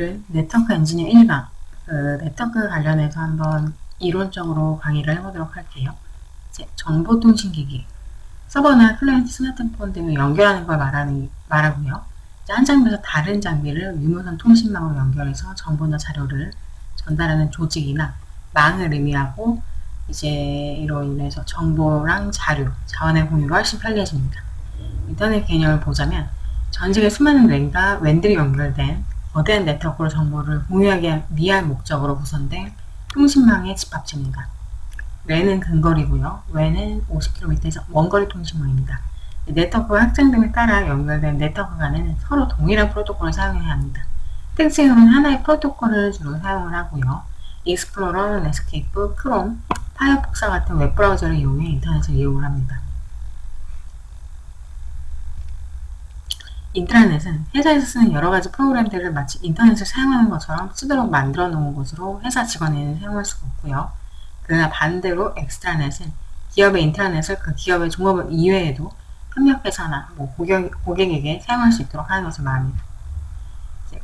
오늘은 네트워크 엔지니어 1강, 네트워크 관련해서 한번 이론적으로 강의를 해보도록 할게요. 이제 정보통신기기, 서버나 클라이언트 스마트폰 등을 연결하는 걸 말하고요. 이제 한 장비에서 다른 장비를 유무선 통신망으로 연결해서 정보나 자료를 전달하는 조직이나 망을 의미하고, 이제 이로 인해서 정보랑 자료, 자원의 공유가 훨씬 편리해집니다. 인터넷 개념을 보자면 전 세계 수많은 랜과 웬들이 연결된 거대한 네트워크로 정보를 공유하기 위한 목적으로 구성된 통신망의 집합체입니다. 랜은 근거리고요. 웬은 50km에서 원거리 통신망입니다. 네트워크가 확장됨에 따라 연결된 네트워크 간에는 서로 동일한 프로토콜을 사용해야 합니다. 특징은 하나의 프로토콜을 주로 사용을 하고요. 익스플로러, 넷스케이프, 크롬, 파이어폭스와 같은 웹브라우저를 이용해 인터넷을 이용을 합니다. 인트라넷은 회사에서 쓰는 여러가지 프로그램들을 마치 인터넷을 사용하는 것처럼 쓰도록 만들어 놓은 것으로 회사 직원에는 사용할 수가 없고요. 그러나 반대로 엑스트라넷은 기업의 인트라넷을 그 기업의 종업원 이외에도 협력회사나 고객에게 사용할 수 있도록 하는 것을 말합니다.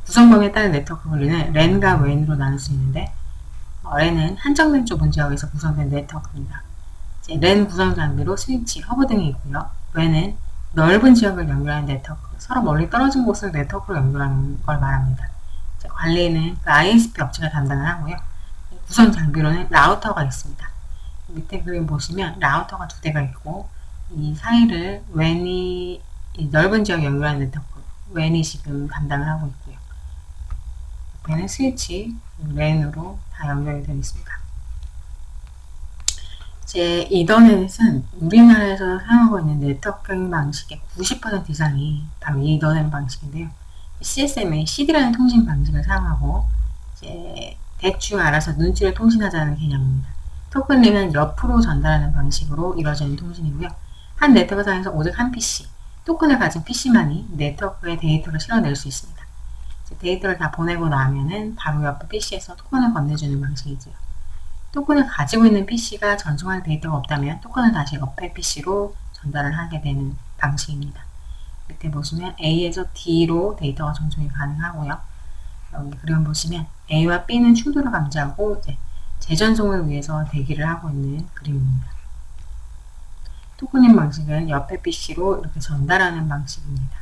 구성범위에 따른 네트워크 분리는 랜과 웬으로 나눌 수 있는데, 랜은 한정된 좁은 지역에서 구성된 네트워크입니다. 랜 구성 장비로 스위치, 허브 등이 있고요. 웬은 넓은 지역을 연결하는 네트워크, 서로 멀리 떨어진 곳을 네트워크로 연결하는 걸 말합니다. 관리는 그 ISP 업체가 담당을 하고요. 구성 장비로는 라우터가 있습니다. 밑에 그림 보시면 라우터가 두 대가 있고, 이 사이를 웬이 넓은 지역 연결하는 네트워크, 웬이 지금 담당을 하고 있고요. 옆에는 스위치, 랜으로 다 연결이 되어 있습니다. 이더넷은 우리나라에서 사용하고 있는 네트워킹 방식의 90% 이상이 바로 이더넷 방식인데요. CSMA, CD라는 통신 방식을 사용하고 대충 알아서 눈치를 통신하자는 개념입니다. 토큰링은 옆으로 전달하는 방식으로 이루어지는 통신이고요. 한 네트워크상에서 오직 한 PC, 토큰을 가진 PC만이 네트워크에 데이터를 실어낼 수 있습니다. 데이터를 다 보내고 나면은 바로 옆에 PC에서 토큰을 건네주는 방식이죠. 토큰을 가지고 있는 PC가 전송할 데이터가 없다면 토큰을 다시 옆에 PC로 전달을 하게 되는 방식입니다. 밑에 보시면 A에서 D로 데이터가 전송이 가능하고요. 여기 그림 보시면 A와 B는 충돌을 감지하고 재전송을 위해서 대기를 하고 있는 그림입니다. 토큰링 방식은 옆에 PC로 이렇게 전달하는 방식입니다.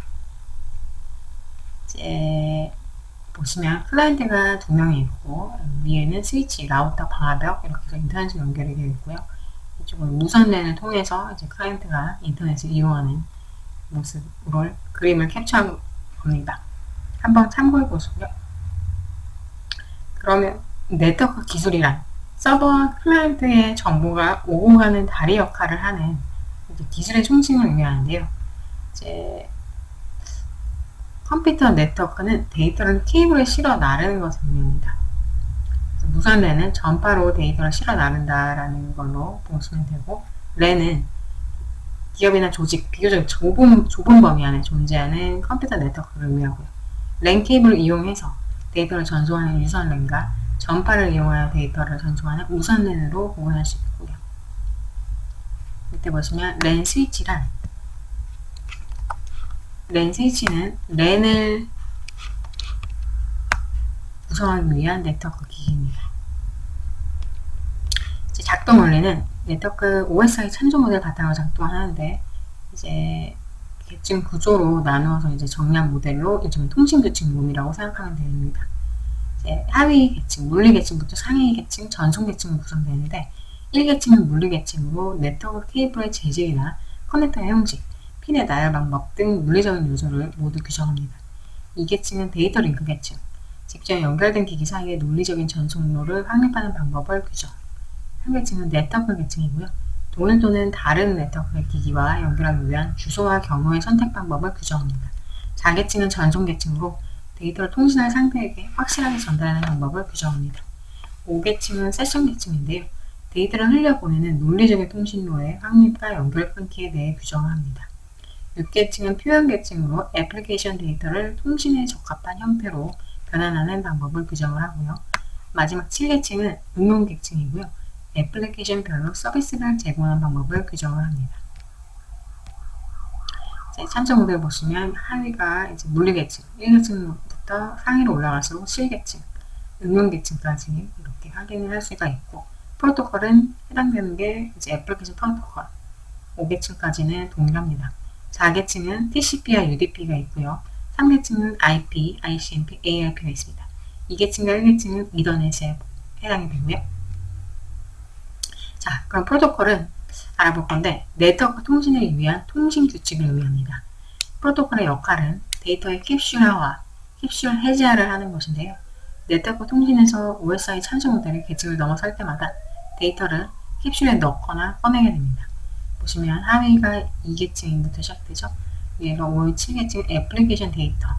보시면 클라이언트가 두 명이 있고, 위에는 스위치, 라우터, 방화벽 이렇게 해서 인터넷이 연결이 되어 있고요. 이쪽은 무선 랜을 통해서 이제 클라이언트가 인터넷을 이용하는 모습으로 그림을 캡처한 겁니다. 한번 참고해 보시고요. 그러면 네트워크 기술이란 서버와 클라이언트의 정보가 오고 가는 다리 역할을 하는 기술의 총칭을 의미하는데요. 컴퓨터 네트워크는 데이터를 케이블에 실어 나르는 것을 의미합니다. 무선 랜은 전파로 데이터를 실어 나른다라는 걸로 보시면 되고, 랜은 기업이나 조직, 비교적 좁은 범위 안에 존재하는 컴퓨터 네트워크를 의미하고요. 랜 케이블을 이용해서 데이터를 전송하는 유선 랜과 전파를 이용하여 데이터를 전송하는 무선 랜으로 구분할 수 있고요. 밑에 보시면 랜 스위치란 랜 스위치는 랜을 구성하기 위한 네트워크 기기입니다. 작동 원리는 네트워크 OSI 참조 모델 바탕으로 작동하는데, 계층 구조로 나누어서 정량 모델로 요즘은 통신 규칙 몸이라고 생각하면 됩니다. 하위 계층, 물리 계층부터 상위 계층, 전송 계층으로 구성되는데, 1계층은 물리 계층으로 네트워크 케이블의 재질이나 커넥터의 형식, 핀의 나열 방법 등 물리적인 요소를 모두 규정합니다. 2계층은 데이터 링크 계층, 직접 연결된 기기 사이의 논리적인 전송로를 확립하는 방법을 규정. 3계층은 네트워크 계층이고요. 동일 또는 다른 네트워크의 기기와 연결하기 위한 주소와 경로의 선택 방법을 규정합니다. 4계층은 전송 계층으로 데이터를 통신할 상대에게 확실하게 전달하는 방법을 규정합니다. 5계층은 세션 계층인데요. 데이터를 흘려보내는 논리적인 통신로의 확립과 연결 끊기에 대해 규정을 합니다. 6계층은 표현 계층으로 애플리케이션 데이터를 통신에 적합한 형태로 변환하는 방법을 규정을 하고요. 마지막 7계층은 응용 계층이고요. 애플리케이션별로 서비스를 제공하는 방법을 규정을 합니다. 참조 모델 보시면 하위가 물리 계층, 1계층부터 계층부터 상위로 올라갈수록 실계층, 응용계층까지 이렇게 확인을 할 수가 있고, 프로토콜은 해당되는 게 이제 애플리케이션 프로토콜 5계층까지는 동일합니다. 4계층은 TCP와 UDP가 있고요. 3계층은 IP, ICMP, ARP가 있습니다. 2계층과 1계층은 이더넷에 해당이 되고요. 자, 그럼 프로토콜은 알아볼 건데, 네트워크 통신을 위한 통신 규칙을 의미합니다. 프로토콜의 역할은 데이터의 캡슐화와 캡슐 해제화를 하는 것인데요. 네트워크 통신에서 OSI 참조 모델의 계층을 넘어설 때마다 데이터를 캡슐에 넣거나 꺼내게 됩니다. 보시면 하위가 2계층부터 시작되죠. 위에가 5, 7계층 애플리케이션 데이터,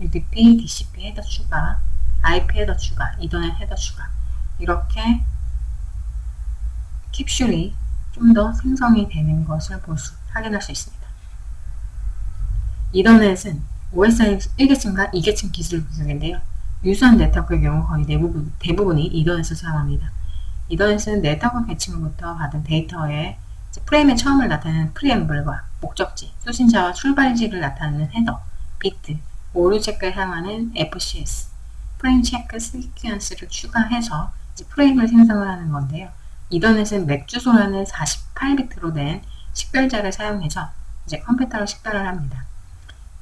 UDP, DCP 헤더 추가, IP 헤더 추가, 이더넷 헤더 추가, 이렇게 캡슐이 좀 더 생성이 되는 것을 확인할 수 있습니다. 이더넷은 OSI 1계층과 2계층 기술 구성인데요. 유수한 네트워크의 경우 거의 대부분이 이더넷을 사용합니다. 이더넷은 네트워크 계층으로부터 받은 데이터의 프레임에 처음을 나타내는 프리앰블과 목적지, 수신자와 출발지를 나타내는 헤더, 비트, 오류 체크에 사용하는 FCS, 프레임 체크 시퀀스를 추가해서 프레임을 생성을 하는 건데요. 이더넷은 맥 주소라는 48비트로 된 식별자를 사용해서 이제 컴퓨터로 식별을 합니다.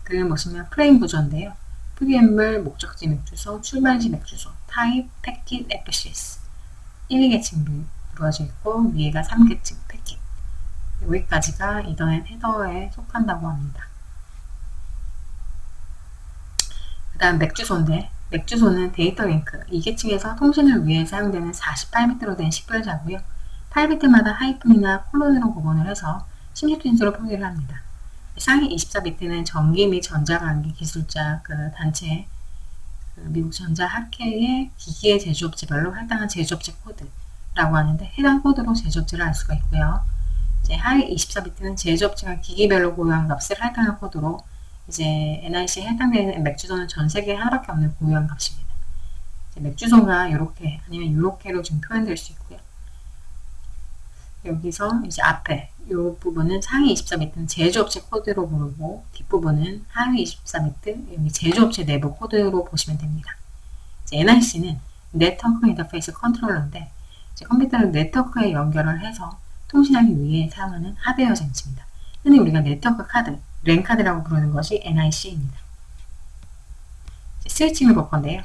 그림 보시면 프레임 구조인데요. 프리앰블, 목적지 맥주소, 출발지 맥주소, 타입, 패킷, FCS 1계층 이루어져 있고 위에가 3계층 패킷, 여기까지가 이더넷 헤더에 속한다고 합니다. 그 다음 맥주소인데, 맥주소는 데이터 링크 2계층에서 통신을 위해 사용되는 48비트로 된 식별자고요. 8비트마다 하이픈이나 콜론으로 구분을 해서 16진수로 표기를 합니다. 상위 24비트는 전기 및 전자관계 기술자 단체 미국 전자학회의 기기의 제조업체별로 할당한 제조업체 코드라고 하는데, 해당 코드로 제조업체를 알 수가 있고요. 이제 하위 24비트는 제조업체가 기기별로 고유한 값을 할당한 코드로 이제 NIC에 해당되는 맥주소는 전 세계에 하나밖에 없는 고유한 값입니다. 맥주소가 이렇게 아니면 이렇게로 지금 표현될 수 있고요. 여기서 이제 앞에 이 부분은 상위 24비트는 제조업체 코드로 부르고 뒷부분은 하위 24비트 여기 제조업체 내부 코드로 보시면 됩니다. 이제 NIC는 네트워크 인터페이스 컨트롤러인데 이제 컴퓨터를 네트워크에 연결을 해서 통신하기 위해 사용하는 하드웨어 장치입니다. 흔히 우리가 네트워크 카드, 랜 카드라고 부르는 것이 NIC입니다. 스위칭을 볼 건데요.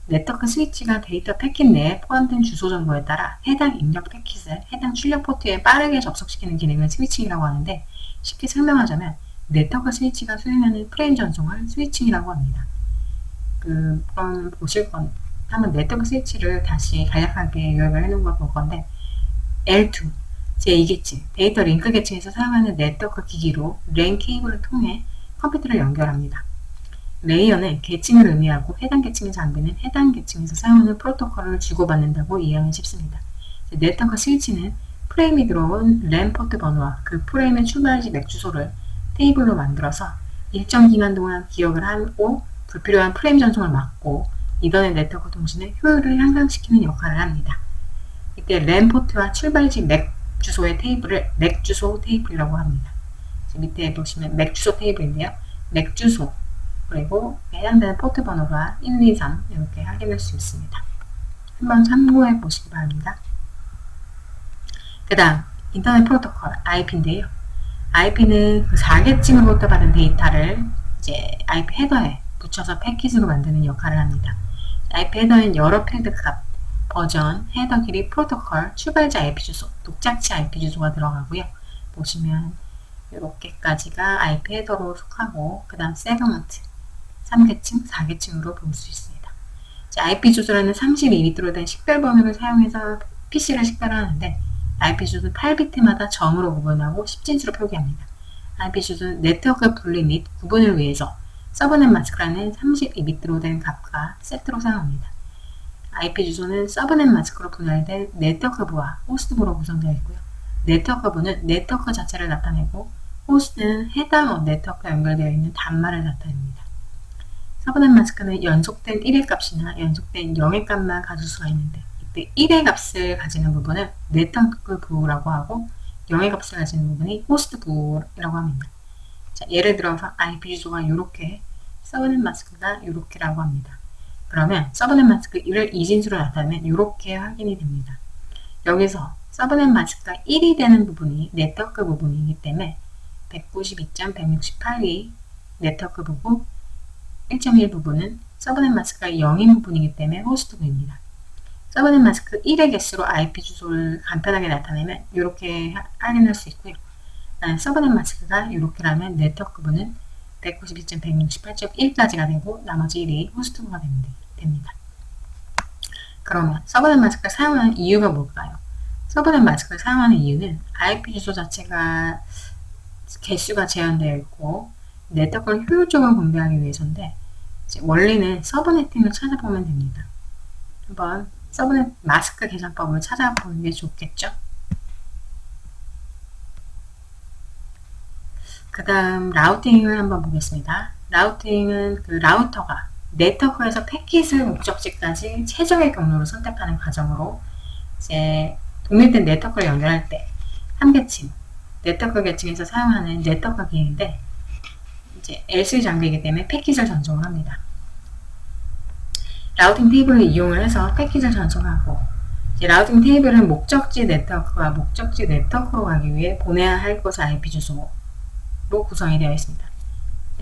네트워크 스위치가 데이터 패킷 내에 포함된 주소 정보에 따라 해당 입력 패킷을 해당 출력 포트에 빠르게 접속시키는 기능을 스위칭이라고 하는데, 쉽게 설명하자면 네트워크 스위치가 수행하는 프레임 전송을 스위칭이라고 합니다. 그럼 보실 건 한번 네트워크 스위치를 다시 간략하게 요약을 해놓은 걸 볼 건데, L2 제2계층 데이터 링크 계층에서 사용하는 네트워크 기기로 랜 케이블을 통해 컴퓨터를 연결합니다. 레이어는 계층을 의미하고 해당 계층의 장비는 해당 계층에서 사용하는 프로토콜을 주고받는다고 이해하면 쉽습니다. 네트워크 스위치는 프레임이 들어온 랜 포트 번호와 그 프레임의 출발지 맥 주소를 테이블로 만들어서 일정 기간 동안 기억을 하고 불필요한 프레임 전송을 막고 이더넷 네트워크 통신의 효율을 향상시키는 역할을 합니다. 이때 랜 포트와 출발지 맥 주소의 테이블을 맥 주소 테이블이라고 합니다. 밑에 보시면 맥 주소 테이블인데요. 맥 주소 그리고 해당되는 포트 번호가 1, 2, 3 이렇게 확인할 수 있습니다. 한번 참고해 보시기 바랍니다. 그 다음 인터넷 프로토콜 IP인데요. IP는 그 4계층으로부터 받은 데이터를 이제 IP 헤더에 붙여서 패킷으로 만드는 역할을 합니다. IP 헤더는 여러 필드 값, 버전, 헤더 길이, 프로토콜, 출발자 IP 주소, 독자치 IP 주소가 들어가고요. 보시면 이렇게까지가 IP 헤더로 속하고 그 다음 세그먼트 3계층, 4계층으로 볼 수 있습니다. IP 주소라는 32비트로 된 식별 번호를 사용해서 PC를 식별하는데 IP 주소는 8비트마다 점으로 구분하고 10진수로 표기합니다. IP 주소는 네트워크 분리 및 구분을 위해서 서브넷 마스크라는 32비트로 된 값과 세트로 사용합니다. IP 주소는 서브넷 마스크로 분할된 네트워크부와 호스트부로 구성되어 있고요. 네트워크부는 네트워크 자체를 나타내고 호스트는 해당 네트워크에 연결되어 있는 단말을 나타냅니다. 서브넷 마스크는 연속된 1의 값이나 연속된 0의 값만 가질 수가 있는데 이때 1의 값을 가지는 부분을 네트워크 부라고 하고 0의 값을 가지는 부분이 호스트 부라고 합니다. 자, 예를 들어서 IP 주소가 이렇게 서브넷 마스크가 이렇게라고 합니다. 그러면 서브넷 마스크를 이진수로 나타내면 이렇게 확인이 됩니다. 여기서 서브넷 마스크가 1이 되는 부분이 네트워크 부분이기 때문에 192.168이 네트워크 부분, 1.1 부분은 서브넷 마스크가 0인 부분이기 때문에 호스트부입니다. 서브넷 마스크 1의 개수로 IP 주소를 간단하게 나타내면 이렇게 확인할 수 있고요. 서브넷 마스크가 이렇게라면 네트워크 부분은 192.168.1까지가 되고 나머지 1이 호스트부가 됩니다. 그러면 서브넷 마스크를 사용하는 이유가 뭘까요? 서브넷 마스크를 사용하는 이유는 IP 주소 자체가 개수가 제한되어 있고 네트워크를 효율적으로 공유하기 위해서인데 원리는 서브네팅을 찾아보면 됩니다. 한번 서브넷 마스크 계산법을 찾아보는 게 좋겠죠? 그 다음 라우팅을 한번 보겠습니다. 라우팅은 그 라우터가 네트워크에서 패킷을 목적지까지 최적의 경로를 선택하는 과정으로 이제 독립된 네트워크를 연결할 때 한 계층, 네트워크 계층에서 사용하는 네트워크 기인데 이제 L3 장비이기 때문에 패킷을 전송을 합니다. 라우팅 테이블을 이용을 해서 패킷을 전송하고 이제 라우팅 테이블은 목적지 네트워크와 목적지 네트워크로 가기 위해 보내야 할 곳의 IP 주소로 구성이 되어 있습니다.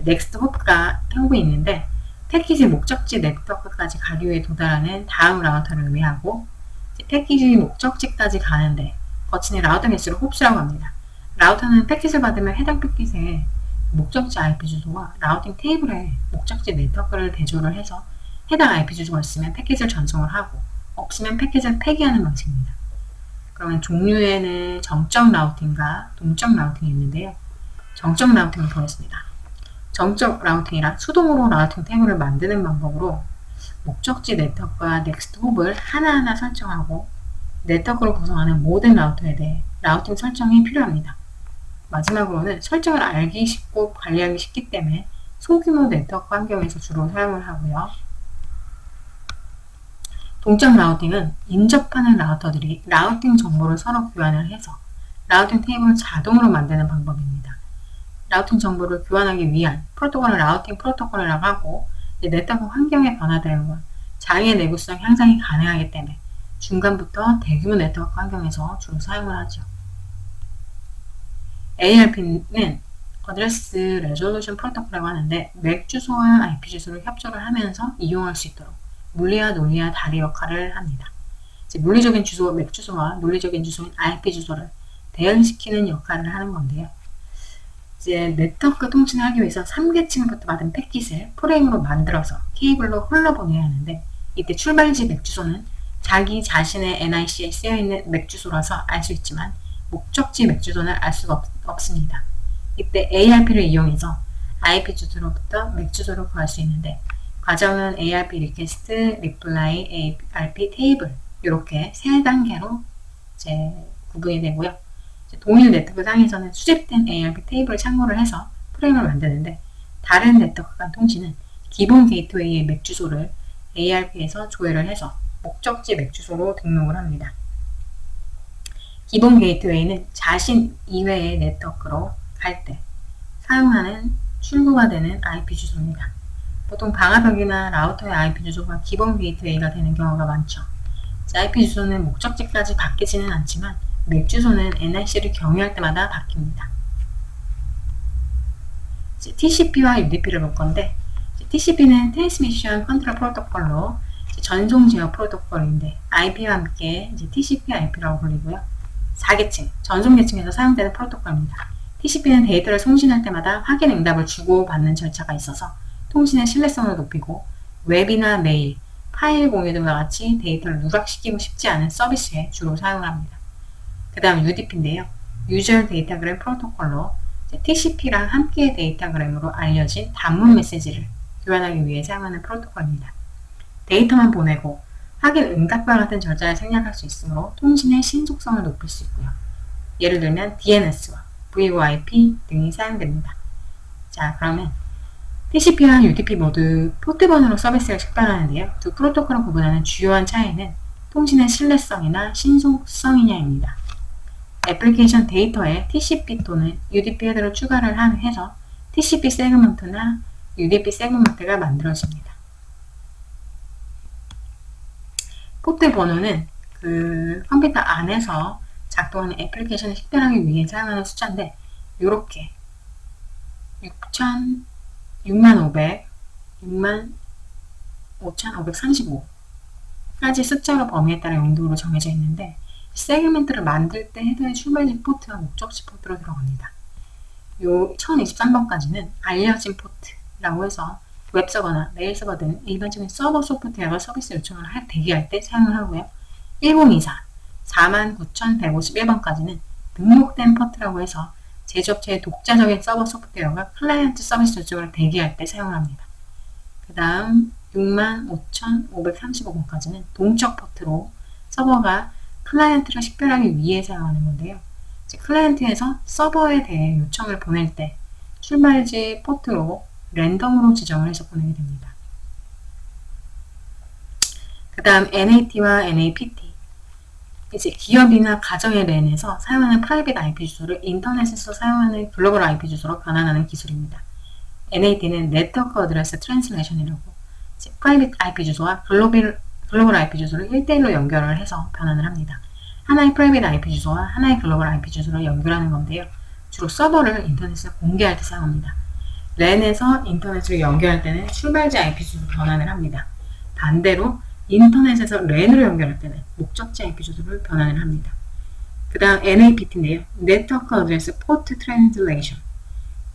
넥스트 호프이 있는데 패킷이 목적지 네트워크까지 가기 위해 도달하는 다음 라우터를 의미하고 패킷이 목적지까지 가는데 거치는 라우터 개수를 홉스라고 합니다. 라우터는 패킷을 받으면 해당 패킷의 목적지 IP 주소와 라우팅 테이블에 목적지 네트워크를 대조를 해서 해당 IP 주소가 있으면 패킷을 전송을 하고 없으면 패킷을 폐기하는 방식입니다. 그러면 종류에는 정적 라우팅과 동적 라우팅이 있는데요. 정적 라우팅을 보겠습니다. 정적 라우팅이라 수동으로 라우팅 테이블을 만드는 방법으로 목적지 네트워크와 넥스트 홉을 하나하나 설정하고 네트워크를 구성하는 모든 라우터에 대해 라우팅 설정이 필요합니다. 마지막으로는 설정을 알기 쉽고 관리하기 쉽기 때문에 소규모 네트워크 환경에서 주로 사용을 하고요. 동적 라우팅은 인접하는 라우터들이 라우팅 정보를 서로 교환을 해서 라우팅 테이블을 자동으로 만드는 방법입니다. 라우팅 정보를 교환하기 위한 프로토콜을 라우팅 프로토콜이라고 하고 네트워크 환경의 변화됨과 장애 내구성 향상이 가능하기 때문에 중간부터 대규모 네트워크 환경에서 주로 사용을 하죠. ARP는 어드레스 레졸루션 프로토콜이라고 하는데 맥 주소와 IP 주소를 협조를 하면서 이용할 수 있도록 물리와 논리와 다리 역할을 합니다. 물리적인 주소, 맥 주소와 논리적인 주소인 IP 주소를 대응시키는 역할을 하는 건데요. 이제 네트워크 통신을 하기 위해서 3계층부터 받은 패킷을 프레임으로 만들어서 케이블로 흘러보내야 하는데 이때 출발지 맥 주소는 자기 자신의 NIC에 쓰여있는 맥 주소라서 알 수 있지만 목적지 맥 주소는 알 수가 없습니다. 이때 ARP를 이용해서 IP 주소로부터 맥 주소를 구할 수 있는데 과정은 ARP 리퀘스트, 리플라이, ARP 테이블 이렇게 세 단계로 이제 구분이 되고요. 동일 네트워크 상에서는 수집된 ARP 테이블을 참고를 해서 프레임을 만드는데 다른 네트워크 간 통신은 기본 게이트웨이의 맥 주소를 ARP에서 조회를 해서 목적지 맥 주소로 등록을 합니다. 기본 게이트웨이는 자신 이외의 네트워크로 갈 때 사용하는 출구가 되는 IP 주소입니다. 보통 방화벽이나 라우터의 IP 주소가 기본 게이트웨이가 되는 경우가 많죠. IP 주소는 목적지까지 바뀌지는 않지만 맥 주소는 NIC를 경유할 때마다 바뀝니다. TCP와 UDP를 볼 건데 TCP는 Transmission Control Protocol로 전송 제어 프로토콜인데 IP와 함께 TCP, IP라고 불리고요. 4계층, 전송 계층에서 사용되는 프로토콜입니다. TCP는 데이터를 송신할 때마다 확인 응답을 주고받는 절차가 있어서 통신의 신뢰성을 높이고 웹이나 메일, 파일 공유 등과 같이 데이터를 누락시키고 싶지 않은 서비스에 주로 사용을 합니다. 그 다음 UDP인데요. User Datagram 프로토콜로 TCP랑 함께 데이터그램으로 알려진 단문 메시지를 교환하기 위해 사용하는 프로토콜입니다. 데이터만 보내고 확인 응답과 같은 절차를 생략할 수 있으므로 통신의 신속성을 높일 수 있고요. 예를 들면 DNS와 VoIP 등이 사용됩니다. 자, 그러면 TCP와 UDP 모두 포트번호로 서비스를 식별하는데요. 두 프로토콜을 구분하는 주요한 차이는 통신의 신뢰성이나 신속성이냐입니다. 애플리케이션 데이터에 TCP 또는 UDP 헤더를 추가를 해서 TCP 세그먼트나 UDP 세그먼트가 만들어집니다. 포트 번호는 그 컴퓨터 안에서 작동하는 애플리케이션을 식별하기 위해 사용하는 숫자인데 이렇게 6500, 65,535까지 숫자로 범위에 따라 용도로 정해져 있는데 세그멘트를 만들 때 해당의 출발지 포트와 목적지 포트로 들어갑니다. 요 1023번까지는 알려진 포트라고 해서 웹서버나 메일서버 등 일반적인 서버 소프트웨어가 서비스 요청을 대기할 때 사용을 하고요. 1024, 49,151번까지는 등록된 포트라고 해서 제조업체의 독자적인 서버 소프트웨어가 클라이언트 서비스 요청을 대기할 때 사용합니다. 그 다음 65,535번까지는 동적 포트로 서버가 클라이언트를 식별하기 위해 사용하는 건데요. 클라이언트에서 서버에 대해 요청을 보낼 때 출발지 포트로 랜덤으로 지정을 해서 보내게 됩니다. 그 다음 NAT와 NAPT, 이제 기업이나 가정의 랜에서 사용하는 프라이빗 IP 주소를 인터넷에서 사용하는 글로벌 IP 주소로 변환하는 기술입니다. NAT는 네트워크 어드레스 트랜슬레이션이라고 프라이빗 IP 주소와 글로벌 IP 주소를 1대1로 연결을 해서 변환을 합니다. 하나의 프라이빗 IP 주소와 하나의 글로벌 IP 주소를 연결하는 건데요. 주로 서버를 인터넷에 공개할 때 사용합니다. 랜에서 인터넷으로 연결할 때는 출발지 IP 주소로 변환을 합니다. 반대로 인터넷에서 랜으로 연결할 때는 목적지 IP 주소를 변환을 합니다. 그 다음 NAPT인데요. 네트워크 어드레스 포트 트랜슬레이션.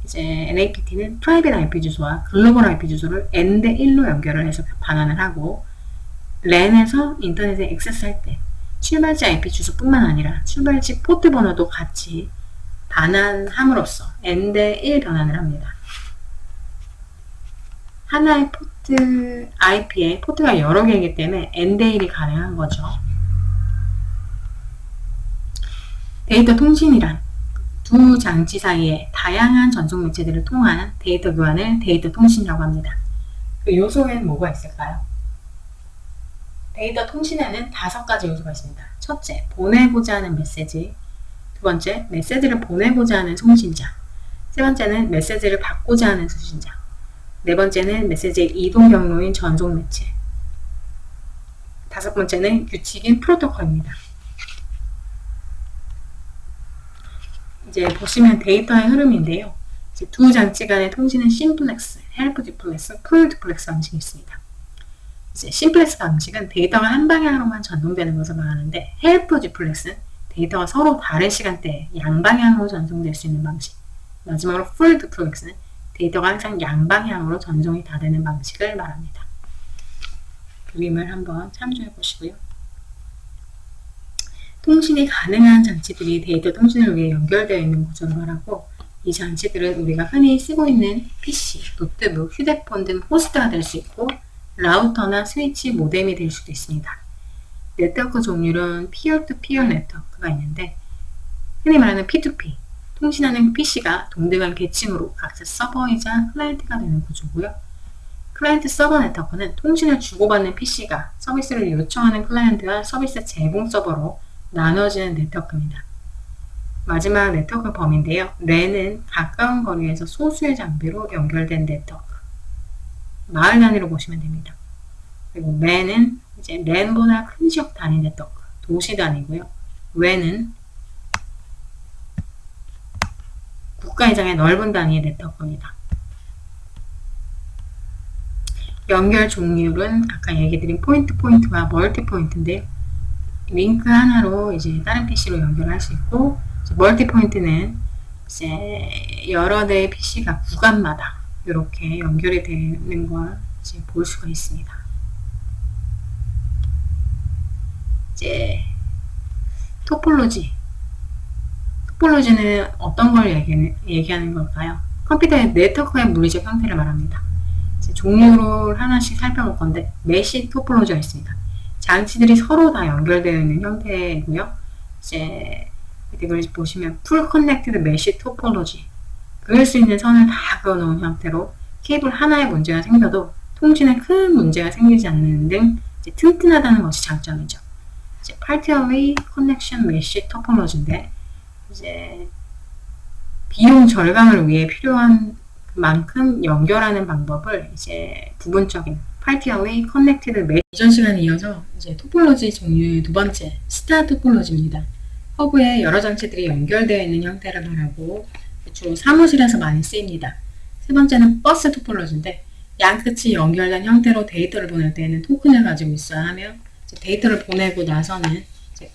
이제 NAPT는 프라이빗 IP 주소와 글로벌 IP 주소를 N 대 1로 연결을 해서 반환을 하고 랜에서 인터넷에 액세스할 때 출발지 IP 주소뿐만 아니라 출발지 포트 번호도 같이 반환함으로써 N 대 1 변환을 합니다. 하나의 포트 IP에 포트가 여러 개이기 때문에 N 대 1이 가능한 거죠. 데이터 통신이란 두 장치 사이에 다양한 전송 매체들을 통한 데이터 교환을 데이터 통신이라고 합니다. 그 요소에는 뭐가 있을까요? 데이터 통신에는 5가지 요소가 있습니다. 첫째, 보내고자 하는 메시지. 두 번째, 메시지를 보내고자 하는 송신자. 세 번째는 메시지를 받고자 하는 수신자. 네 번째는 메시지의 이동 경로인 전송 매체. 다섯 번째는 규칙인 프로토콜입니다. 이제 보시면 데이터의 흐름인데요. 이제 두 장치 간의 통신은 심플렉스, 헬프 듀플렉스, 풀 듀플렉스 방식이 있습니다. 이제 심플렉스 방식은 데이터가 한 방향으로만 전송되는 것을 말하는데 헬프 듀플렉스는 데이터가 서로 다른 시간대에 양방향으로 전송될 수 있는 방식. 마지막으로 풀 듀플렉스는 데이터가 항상 양방향으로 전송이 다 되는 방식을 말합니다. 그림을 한번 참조해 보시고요. 통신이 가능한 장치들이 데이터 통신을 위해 연결되어 있는 구조를 말하고 이 장치들은 우리가 흔히 쓰고 있는 PC, 노트북, 휴대폰 등 호스트가 될 수 있고 라우터나 스위치, 모뎀이 될 수도 있습니다. 네트워크 종류는 피어-투-피어 네트워크가 있는데 흔히 말하는 P2P, 통신하는 PC가 동등한 계층으로 각자 서버이자 클라이언트가 되는 구조고요. 클라이언트 서버 네트워크는 통신을 주고받는 PC가 서비스를 요청하는 클라이언트와 서비스 제공 서버로 나눠지는 네트워크입니다. 마지막 네트워크 범위인데요. 랜은 가까운 거리에서 소수의 장비로 연결된 네트워크. 마을 단위로 보시면 됩니다. 그리고 랜은 이제 랜보다 큰 지역 단위 네트워크, 도시 단위고요. 웨는 국가 이상의 넓은 단위의 네트워크입니다. 연결 종류는 아까 얘기드린 포인트와 멀티 포인트인데요. 링크 하나로 이제 다른 PC로 연결할 수 있고, 멀티 포인트는 이제 여러 대의 PC가 구간마다 이렇게 연결이 되는 걸 이제 볼 수가 있습니다. 이제 토폴로지는 어떤 걸 얘기하는 걸까요? 컴퓨터의 네트워크의 물리적 형태를 말합니다. 이제 종류를 하나씩 살펴볼 건데 메시 토폴로지가 있습니다. 장치들이 서로 다 연결되어 있는 형태이고요. 이제 이걸 보시면 풀 커넥티드 메시 토폴로지, 그을 수 있는 선을 다 그어놓은 형태로 케이블 하나에 문제가 생겨도 통신에 큰 문제가 생기지 않는 등 이제 튼튼하다는 것이 장점이죠. 이제 파티어웨이 커넥션 메시 토폴로지인데 이제 비용 절감을 위해 필요한 그만큼 연결하는 방법을 이제 부분적인 partially connected mesh. 이전 시간에 이어서 이제 토폴로지 종류의 두 번째 스타 토폴로지입니다. 허브에 여러 장치들이 연결되어 있는 형태를 말하고 주로 사무실에서 많이 쓰입니다. 세 번째는 버스 토폴로지인데 양끝이 연결된 형태로 데이터를 보낼 때에는 토큰을 가지고 있어야 하며 데이터를 보내고 나서는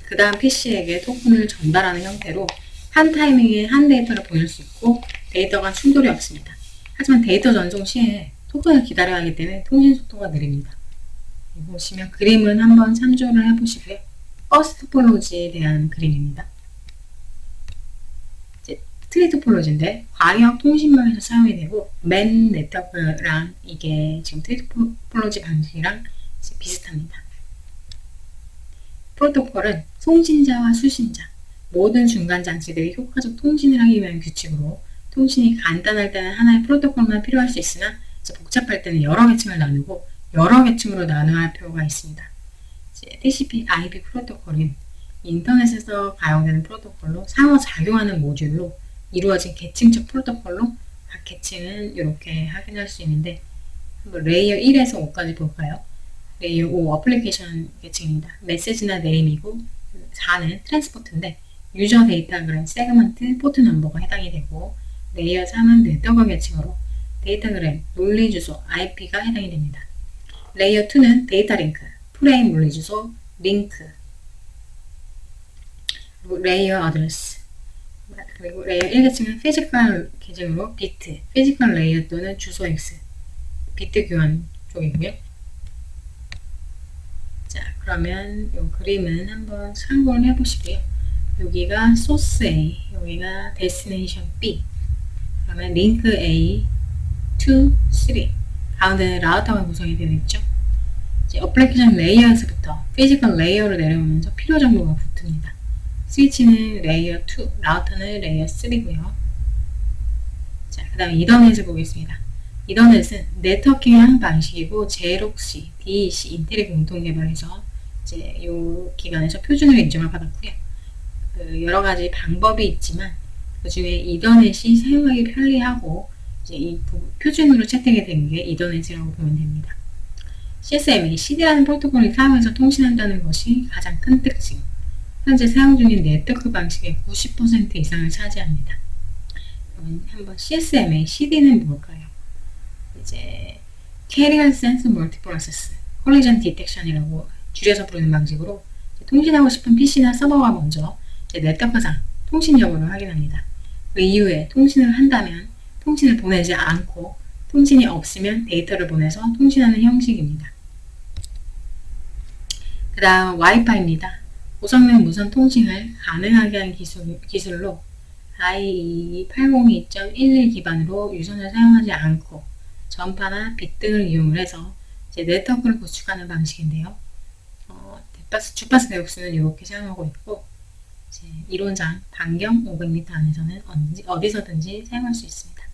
그 다음 PC에게 토큰을 전달하는 형태로 한 타이밍에 한 데이터를 보낼 수 있고 데이터가 충돌이 없습니다. 하지만 데이터 전송 시에 토큰을 기다려야 하기 때문에 통신 속도가 느립니다. 보시면 그림은 한번 참조를 해보시고요. 버스 토폴로지에 대한 그림입니다. 트리 토폴로지인데 광역 통신망에서 사용이 되고 맨 네트워크랑 이게 지금 트리 토폴로지 방식이랑 비슷합니다. 프로토콜은 송신자와 수신자 모든 중간 장치들이 효과적 통신을 하기 위한 규칙으로 통신이 간단할 때는 하나의 프로토콜만 필요할 수 있으나 복잡할 때는 여러 계층을 나누고 여러 계층으로 나눠야 할 필요가 있습니다. TCP/IP 프로토콜은 인터넷에서 가용되는 프로토콜로 상호작용하는 모듈로 이루어진 계층적 프로토콜로 각 계층은 이렇게 확인할 수 있는데 한번 레이어 1에서 5까지 볼까요? 레이어 5 어플리케이션 계층입니다. 메시지나 네임이고 4는 트랜스포트인데 유저 데이터그램 세그먼트 포트 넘버가 해당이 되고 레이어 3은 네트워크 계층으로 데이터그램 물리 주소 IP가 해당이 됩니다. 레이어 2는 데이터 링크 프레임 물리 주소 링크 그리고 레이어 어드레스 그리고 레이어 1계층은 피지컬 계층으로 비트, 피지컬 레이어 또는 주소 X, 비트 교환 쪽이고요. 자, 그러면 이 그림은 한번 참고를 해보시고요. 여기가 소스 A, 여기가 데스티네이션 B, 그러면 링크 A, 2, 3, 가운데는 라우터가 구성이 되어 있죠. 이제 어플리케이션 레이어에서부터 피지컬 레이어로 내려오면서 필요 정보가 붙습니다. 스위치는 레이어 2, 라우터는 레이어 3고요. 자, 그 다음에 이더넷을 보겠습니다. 이더넷은 네트워킹의 한 방식이고 제록시, DEC, 인텔이 공동 개발해서 이제 이 기관에서 표준으로 인정을 받았고요. 여러 가지 방법이 있지만 그 중에 이더넷이 사용하기 편리하고 이제 이 표준으로 채택이 된 게 이더넷이라고 보면 됩니다. CSMA, CD라는 프로토콜을 사용해서 통신한다는 것이 가장 큰 특징. 현재 사용 중인 네트워크 방식의 90% 이상을 차지합니다. 그러면 한번 CSMA, CD는 뭘까요? 이제 Carrier Sense Multiprocess, Collision Detection이라고 줄여서 부르는 방식으로 통신하고 싶은 PC나 서버가 먼저 네트워크상 통신 여부를 확인합니다. 그 이후에 통신을 한다면 통신을 보내지 않고 통신이 없으면 데이터를 보내서 통신하는 형식입니다. 그 다음 와이파이입니다. 고성능 무선 통신을 가능하게 한 기술로 IEEE 802.11 기반으로 유선을 사용하지 않고 전파나 빛 등을 이용을 해서 이제 네트워크를 구축하는 방식인데요. 주파수 대역수는 이렇게 사용하고 있고 이제 이론상 반경 500m 안에서는 어디서든지 사용할 수 있습니다.